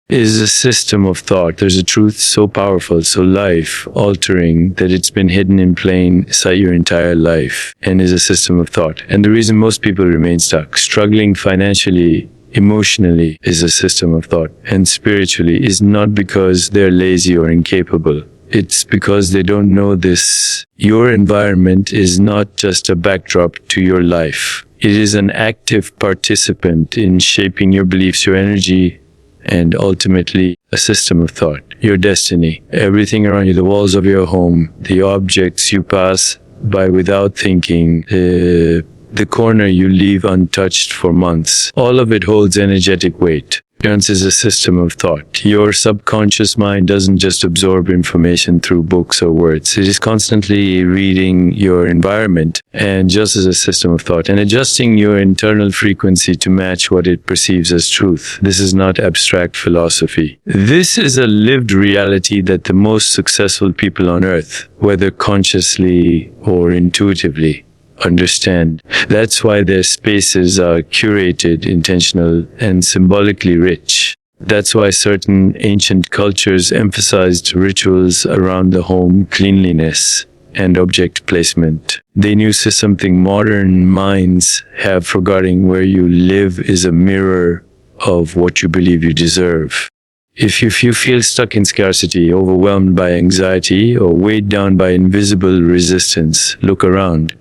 is a system of thought. There's a truth so powerful, so life-altering, that it's been hidden in plain sight your entire life and is a system of thought. And the reason most people remain stuck, struggling financially, emotionally, is a system of thought. And spiritually is not because they're lazy or incapable. It's because they don't know this. Your environment is not just a backdrop to your life. It is an active participant in shaping your beliefs, your energy, and ultimately a system of thought, your destiny. Everything around you, the walls of your home, the objects you pass by without thinking, the corner you leave untouched for months, all of it holds energetic weight. Ignorance is a system of thought. Your subconscious mind doesn't just absorb information through books or words. It is constantly reading your environment, and just as a system of thought, and adjusting your internal frequency to match what it perceives as truth. This is not abstract philosophy. This is a lived reality that the most successful people on earth, whether consciously or intuitively, understand. That's why their spaces are curated, intentional, and symbolically rich. That's why certain ancient cultures emphasized rituals around the home, cleanliness, and object placement. They knew something modern minds have forgotten: where you live is a mirror of what you believe you deserve. If you feel stuck in scarcity, overwhelmed by anxiety, or weighed down by invisible resistance, look around.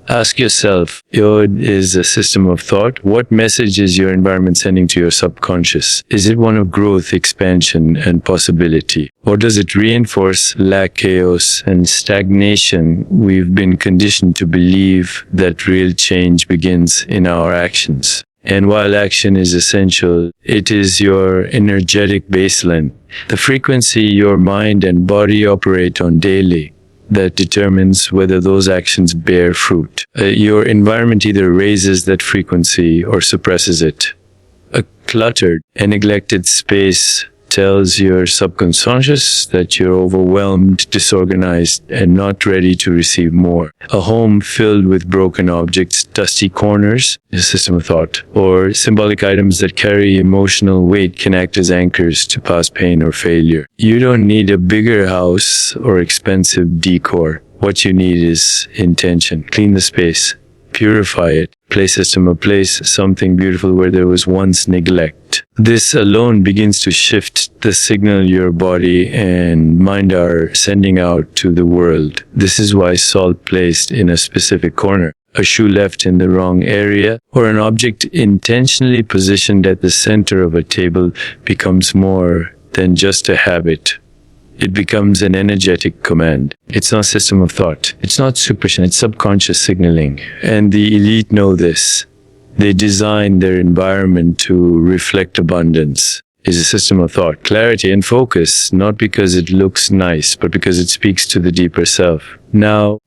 Ask yourself, is a system of thought? What message is your environment sending to your subconscious? Is it one of growth, expansion, and possibility? Or does it reinforce lack, chaos, and stagnation? We've been conditioned to believe that real change begins in our actions. And while action is essential, it is your energetic baseline, the frequency your mind and body operate on daily, that determines whether those actions bear fruit. Your environment either raises that frequency or suppresses it. A cluttered and neglected space tells your subconscious that you're overwhelmed, disorganized, and not ready to receive more. A home filled with broken objects, dusty corners, a system of thought, or symbolic items that carry emotional weight can act as anchors to past pain or failure. You don't need a bigger house or expensive decor. What you need is intention. Clean the space. Purify it. Place system or place something beautiful where there was once neglect. This alone begins to shift the signal your body and mind are sending out to the world. This is why salt placed in a specific corner, a shoe left in the wrong area, or an object intentionally positioned at the center of a table becomes more than just a habit. It becomes an energetic command. It's not a system of thought. It's not superstition. It's subconscious signaling. And the elite know this. They design their environment to reflect abundance. It's a system of thought, clarity, and focus, not because it looks nice, but because it speaks to the deeper self. Now,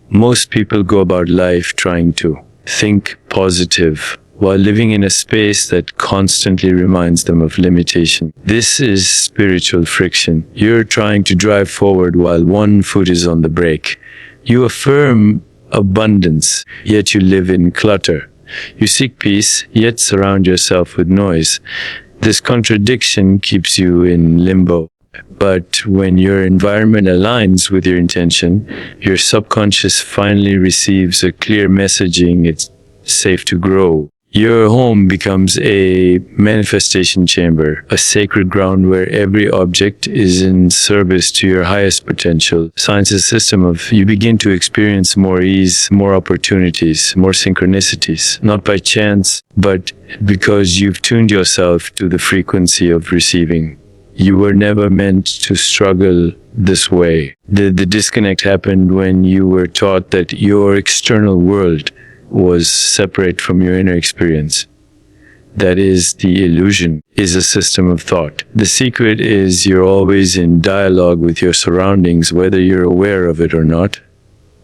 most people go about life trying to think positive, while living in a space that constantly reminds them of limitation. This is spiritual friction. You're trying to drive forward while one foot is on the brake. You affirm abundance, yet you live in clutter. You seek peace, yet surround yourself with noise. This contradiction keeps you in limbo. But when your environment aligns with your intention, your subconscious finally receives a clear messaging: it's safe to grow. Your home becomes a manifestation chamber, a sacred ground where every object is in service to your highest potential. Science's system of you begin to experience more ease, more opportunities, more synchronicities, not by chance, but because you've tuned yourself to the frequency of receiving. You were never meant to struggle this way. The disconnect happened when you were taught that your external world was separate from your inner experience. That is, the illusion is a system of thought. The secret is you're always in dialogue with your surroundings, whether you're aware of it or not.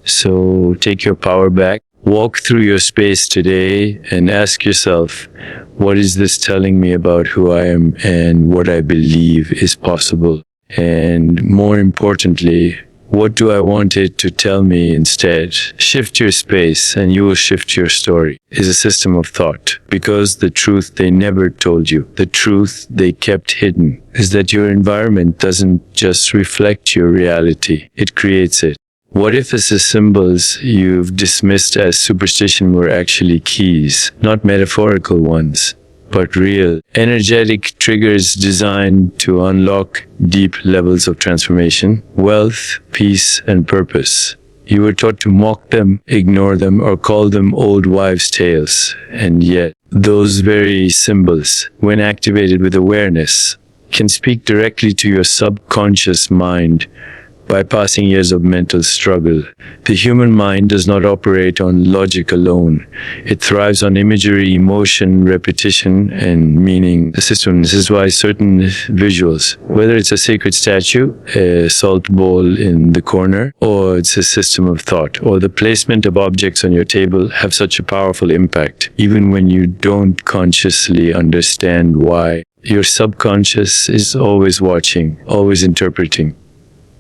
So take your power back. Walk through your space today and ask yourself, what is this telling me about who I am and what I believe is possible? And more importantly, What do I want it to tell me instead? Shift your space and you will shift your story is a system of thought, because the truth they never told you, the truth they kept hidden, is that your environment doesn't just reflect your reality, it creates it. What if the symbols you've dismissed as superstition were actually keys, not metaphorical ones, but real, energetic triggers designed to unlock deep levels of transformation, wealth, peace, and purpose? You were taught to mock them, ignore them, or call them old wives' tales. And yet, those very symbols, when activated with awareness, can speak directly to your subconscious mind, bypassing years of mental struggle. The human mind does not operate on logic alone. It thrives on imagery, emotion, repetition, and meaning. The system. This is why certain visuals, whether it's a sacred statue, a salt bowl in the corner, or it's a system of thought, or the placement of objects on your table, have such a powerful impact, even when you don't consciously understand why. Your subconscious is always watching, always interpreting.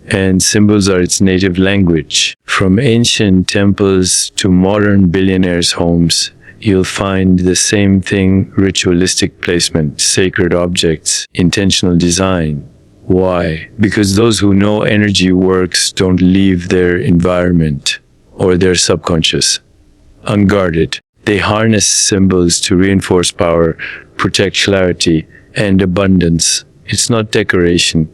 And symbols are its native language. From ancient temples to modern billionaires' homes, you'll find the same thing: ritualistic placement, sacred objects, intentional design. Why? Because those who know energy works don't leave their environment or their subconscious unguarded. They harness symbols to reinforce power, protect clarity, and abundance. It's not decoration.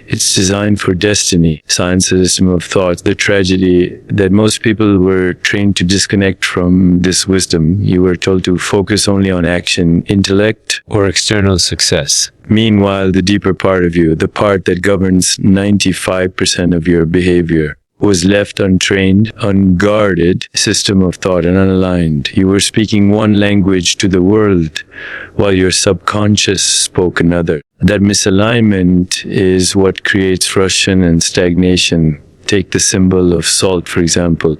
It's designed for destiny. Science is a system of thought. The tragedy that most people were trained to disconnect from this wisdom. You were told to focus only on action, intellect, or external success. Meanwhile, the deeper part of you, the part that governs 95% of your behavior, was left untrained, unguarded, system of thought, and unaligned. You were speaking one language to the world, while your subconscious spoke another. That misalignment is what creates frustration and stagnation. Take the symbol of salt, for example.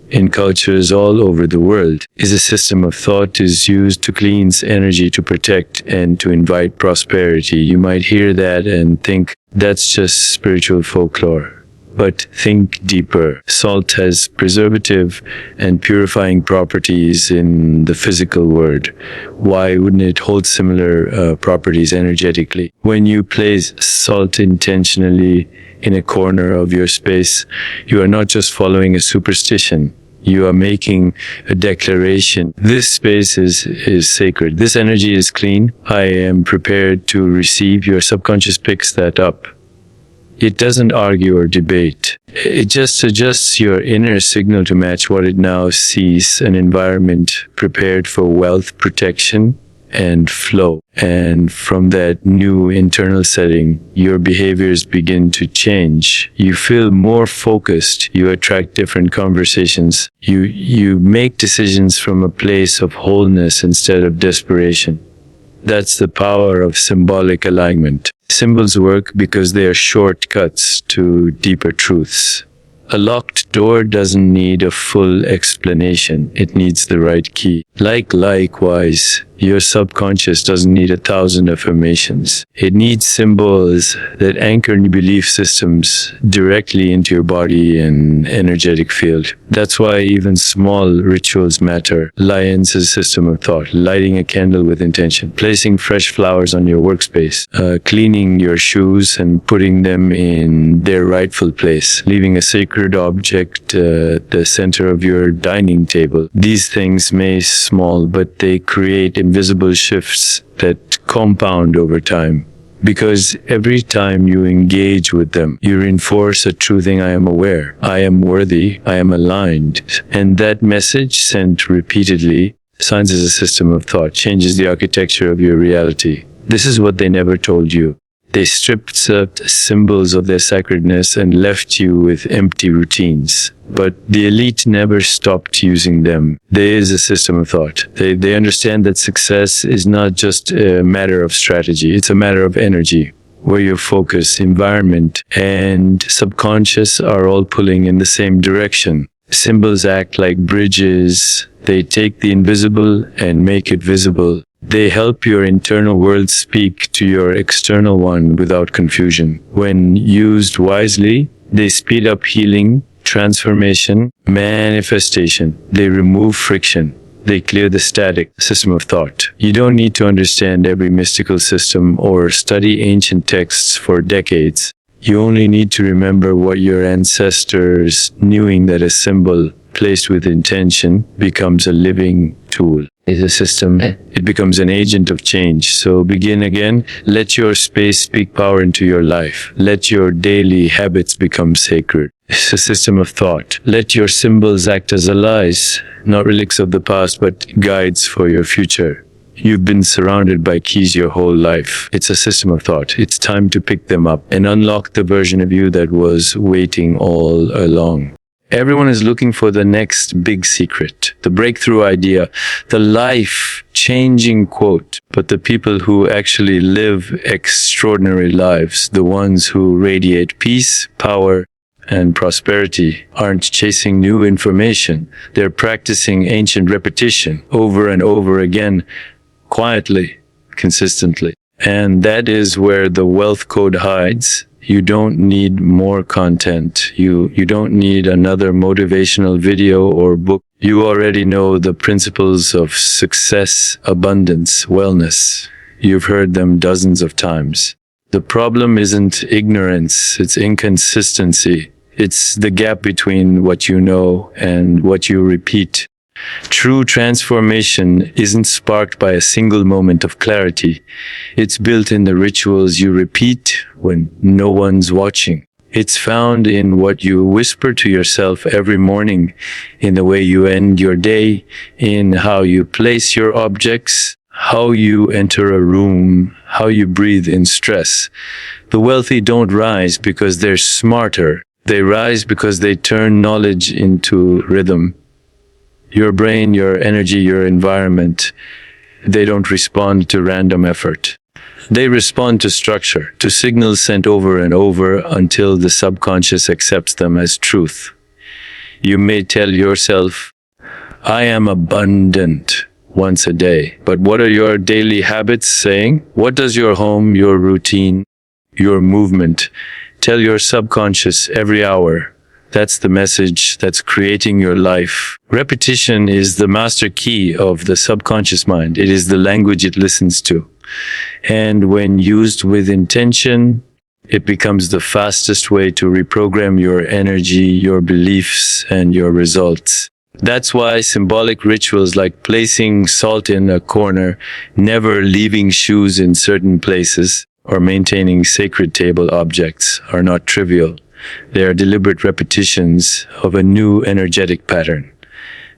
In cultures all over the world, is a system of thought is used to cleanse energy, to protect, and to invite prosperity. You might hear that and think that's just spiritual folklore. But think deeper. Salt has preservative and purifying properties in the physical world. Why wouldn't it hold similar properties energetically? When you place salt intentionally in a corner of your space, you are not just following a superstition. You are making a declaration. This space is sacred. This energy is clean. I am prepared to receive. Your subconscious picks that up. It doesn't argue or debate. It just adjusts your inner signal to match what it now sees: an environment prepared for wealth, protection, and flow. And from that new internal setting, your behaviors begin to change. You feel more focused. You attract different conversations. You make decisions from a place of wholeness instead of desperation. That's the power of symbolic alignment. Symbols work because they are shortcuts to deeper truths. A locked door doesn't need a full explanation. It needs the right key. Likewise, your subconscious doesn't need 1,000 affirmations. It needs symbols that anchor new belief systems directly into your body and energetic field. That's why even small rituals matter. Lions is a system of thought. Lighting a candle with intention. Placing fresh flowers on your workspace. Cleaning your shoes and putting them in their rightful place. Leaving a sacred object at the center of your dining table. These things may be small, but they create invisible shifts that compound over time. Because every time you engage with them, you reinforce a true thing: I am aware, I am worthy, I am aligned. And that message, sent repeatedly, science as a system of thought, changes the architecture of your reality. This is what they never told you. They stripped symbols of their sacredness and left you with empty routines. But the elite never stopped using them. There is a system of thought. They understand that success is not just a matter of strategy, it's a matter of energy, where your focus, environment, and subconscious are all pulling in the same direction. Symbols act like bridges. They take the invisible and make it visible. They help your internal world speak to your external one without confusion. When used wisely, They speed up healing, transformation, manifestation. They remove friction. They clear the static system of thought. You don't need to understand every mystical system or study ancient texts for decades. You only need to remember what your ancestors knew, that a symbol placed with intention becomes a living tool. Is a system. It becomes an agent of change. So begin again. Let your space speak power into your life. Let your daily habits become sacred. It's a system of thought. Let your symbols act as allies, not relics of the past, but guides for your future. You've been surrounded by keys your whole life. It's a system of thought. It's time to pick them up and unlock the version of you that was waiting all along. Everyone is looking for the next big secret, the breakthrough idea, the life-changing quote. But the people who actually live extraordinary lives, the ones who radiate peace, power, and prosperity, aren't chasing new information. They're practicing ancient repetition over and over again, quietly, consistently. And that is where the wealth code hides. You don't need more content. You don't need another motivational video or book. You already know the principles of success, abundance, wellness. You've heard them dozens of times. The problem isn't ignorance, it's inconsistency. It's the gap between what you know and what you repeat. True transformation isn't sparked by a single moment of clarity. It's built in the rituals you repeat when no one's watching. It's found in what you whisper to yourself every morning, in the way you end your day, in how you place your objects, how you enter a room, how you breathe in stress. The wealthy don't rise because they're smarter. They rise because they turn knowledge into rhythm. Your brain, your energy, your environment, they don't respond to random effort. They respond to structure, to signals sent over and over until the subconscious accepts them as truth. You may tell yourself, I am abundant, once a day. But what are your daily habits saying? What does your home, your routine, your movement tell your subconscious every hour? That's the message that's creating your life. Repetition is the master key of the subconscious mind. It is the language it listens to. And when used with intention, it becomes the fastest way to reprogram your energy, your beliefs, and your results. That's why symbolic rituals like placing salt in a corner, never leaving shoes in certain places, or maintaining sacred table objects are not trivial. They are deliberate repetitions of a new energetic pattern.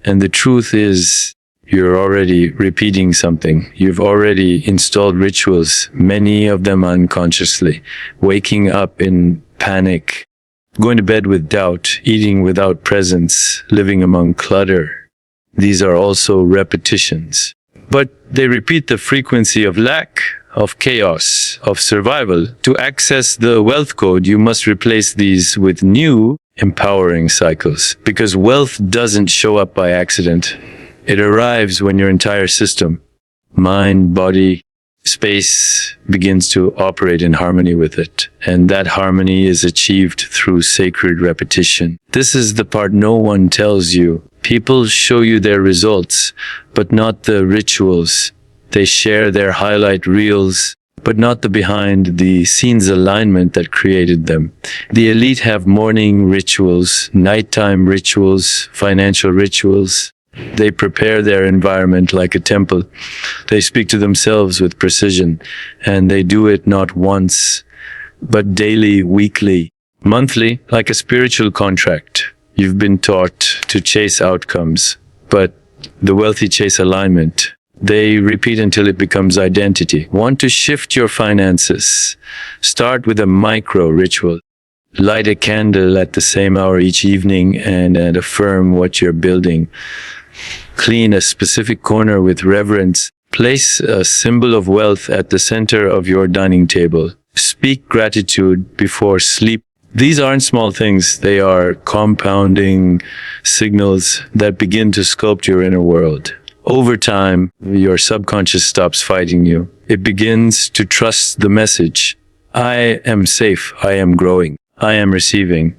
And the truth is, you're already repeating something. You've already installed rituals, many of them unconsciously, waking up in panic, going to bed with doubt, eating without presence, living among clutter. These are also repetitions. But they repeat the frequency of lack, of chaos, of survival. To access the wealth code, you must replace these with new, empowering cycles. Because wealth doesn't show up by accident. It arrives when your entire system, mind, body, space, begins to operate in harmony with it. And that harmony is achieved through sacred repetition. This is the part no one tells you. People show you their results, but not the rituals. They share their highlight reels, but not the behind-the-scenes alignment that created them. The elite have morning rituals, nighttime rituals, financial rituals. They prepare their environment like a temple. They speak to themselves with precision, and they do it not once, but daily, weekly, monthly, like a spiritual contract. You've been taught to chase outcomes, but the wealthy chase alignment. They repeat until it becomes identity. Want to shift your finances? Start with a micro ritual. Light a candle at the same hour each evening and affirm what you're building. Clean a specific corner with reverence. Place a symbol of wealth at the center of your dining table. Speak gratitude before sleep. These aren't small things. They are compounding signals that begin to sculpt your inner world. Over time, your subconscious stops fighting you. It begins to trust the message. I am safe. I am growing. I am receiving.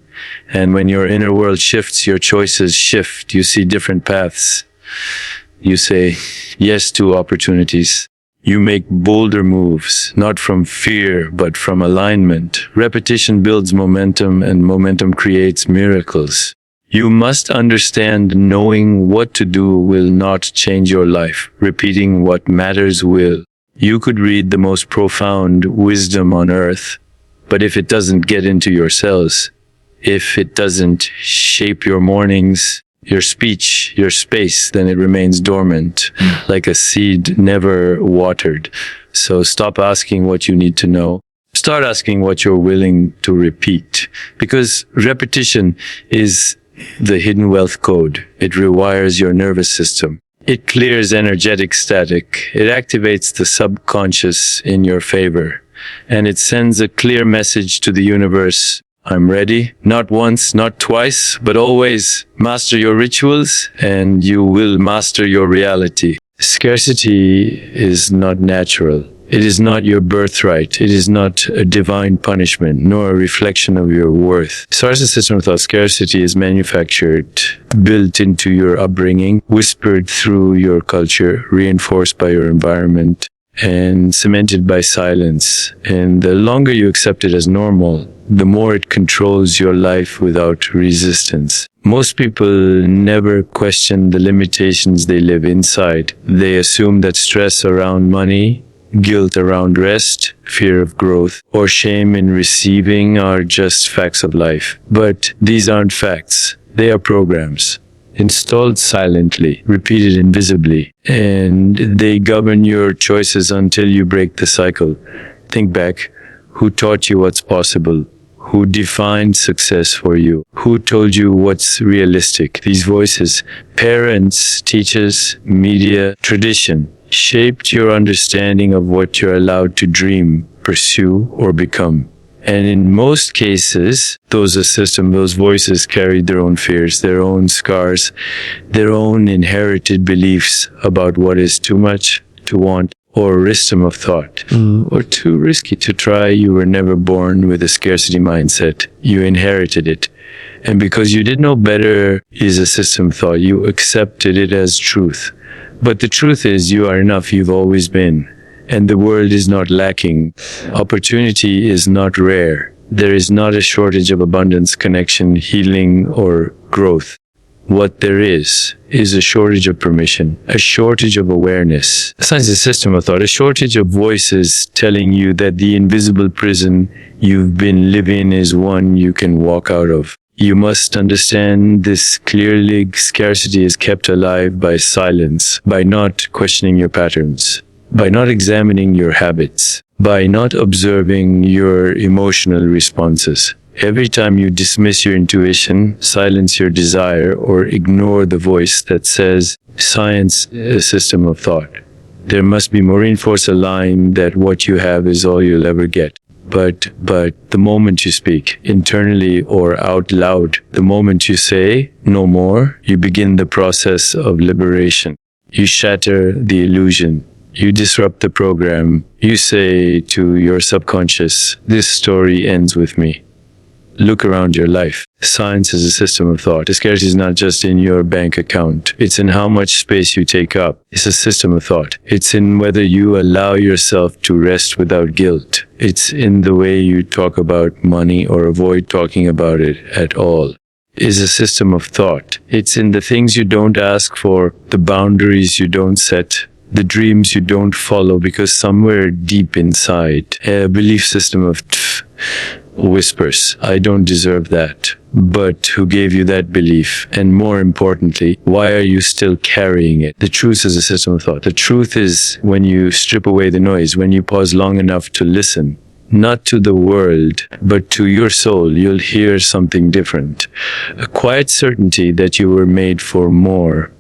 And when your inner world shifts, your choices shift. You see different paths. You say yes to opportunities. You make bolder moves, not from fear, but from alignment. Repetition builds momentum, and momentum creates miracles. You must understand knowing what to do will not change your life. Repeating what matters will. You could read the most profound wisdom on earth, but if it doesn't get into your cells, if it doesn't shape your mornings, your speech, your space, then it remains dormant, like a seed never watered. So stop asking what you need to know. Start asking what you're willing to repeat. Because repetition is the hidden wealth code. It rewires your nervous system. It clears energetic static. It activates the subconscious in your favor. And it sends a clear message to the universe. I'm ready. Not once, not twice, but always. Master your rituals and you will master your reality. Scarcity is not natural. It is not your birthright. It is not a divine punishment, nor a reflection of your worth. So as a system of thought, scarcity is manufactured, built into your upbringing, whispered through your culture, reinforced by your environment, and cemented by silence. And the longer you accept it as normal, the more it controls your life without resistance. Most people never question the limitations they live inside. They assume that stress around money, guilt around rest, fear of growth, or shame in receiving are just facts of life. But these aren't facts. They are programs. Installed silently, repeated invisibly, and they govern your choices until you break the cycle. Think back. Who taught you what's possible? Who defined success for you? Who told you what's realistic? These voices, parents, teachers, media, tradition, shaped your understanding of what you're allowed to dream, pursue, or become. And in most cases, those voices carried their own fears, their own scars, their own inherited beliefs about what is too much to want, or wisdom of thought, or too risky to try. You were never born with a scarcity mindset. You inherited it. And because you didn't know better is a system of thought, you accepted it as truth. But the truth is you are enough. You've always been. And the world is not lacking. Opportunity is not rare. There is not a shortage of abundance, connection, healing, or growth. What there is a shortage of permission, a shortage of awareness. Science is a system of thought, a shortage of voices telling you that the invisible prison you've been living is one you can walk out of. You must understand this clearly. Scarcity is kept alive by silence, by not questioning your patterns, by not examining your habits, by not observing your emotional responses. Every time you dismiss your intuition, silence your desire, or ignore the voice that says, science is a system of thought, there must be marine force aligned that what you have is all you'll ever get. But the moment you speak, internally or out loud, the moment you say, no more, you begin the process of liberation. You shatter the illusion. You disrupt the program. You say to your subconscious, this story ends with me. Look around your life. Science is a system of thought. Scarcity is not just in your bank account. It's in how much space you take up. It's a system of thought. It's in whether you allow yourself to rest without guilt. It's in the way you talk about money or avoid talking about it at all. It's a system of thought. It's in the things you don't ask for, the boundaries you don't set, the dreams you don't follow, because somewhere deep inside, a belief system of whispers, I don't deserve that. But who gave you that belief? And more importantly, why are you still carrying it? The truth is a system of thought. The truth is when you strip away the noise, when you pause long enough to listen, not to the world, but to your soul, you'll hear something different. A quiet certainty that you were made for more,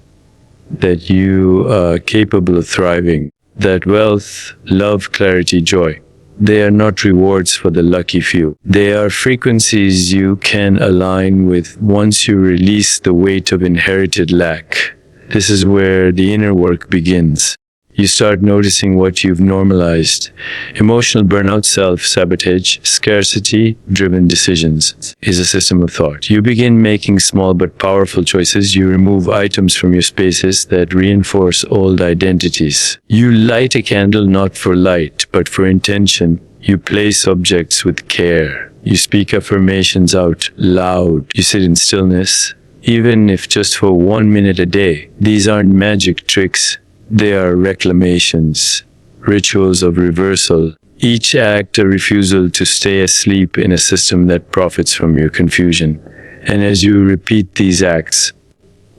that you are capable of thriving, that wealth, love, clarity, joy, they are not rewards for the lucky few. They are frequencies you can align with once you release the weight of inherited lack. This is where the inner work begins. You start noticing what you've normalized. Emotional burnout, self-sabotage, scarcity-driven decisions is a system of thought. You begin making small but powerful choices. You remove items from your spaces that reinforce old identities. You light a candle not for light, but for intention. You place objects with care. You speak affirmations out loud. You sit in stillness, even if just for 1 minute a day. These aren't magic tricks. They are reclamations, rituals of reversal. Each act a refusal to stay asleep in a system that profits from your confusion. And as you repeat these acts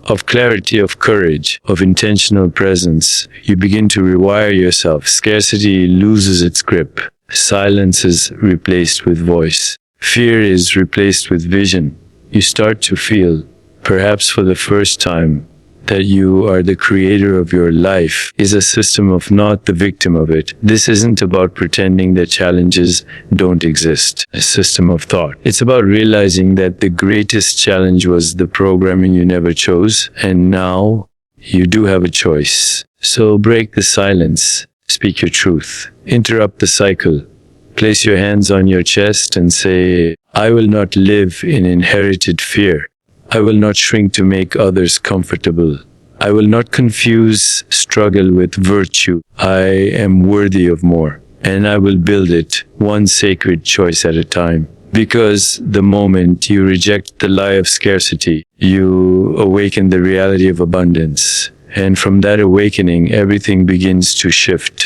of clarity, of courage, of intentional presence, you begin to rewire yourself. Scarcity loses its grip. Silence is replaced with voice. Fear is replaced with vision. You start to feel, perhaps for the first time, that you are the creator of your life, is a system of, not the victim of it. This isn't about pretending that challenges don't exist. A system of thought. It's about realizing that the greatest challenge was the programming you never chose, and now you do have a choice. So break the silence. Speak your truth. Interrupt the cycle. Place your hands on your chest and say, I will not live in inherited fear. I will not shrink to make others comfortable. I will not confuse struggle with virtue. I am worthy of more, and I will build it one sacred choice at a time. Because the moment you reject the lie of scarcity, you awaken the reality of abundance. And from that awakening, everything begins to shift.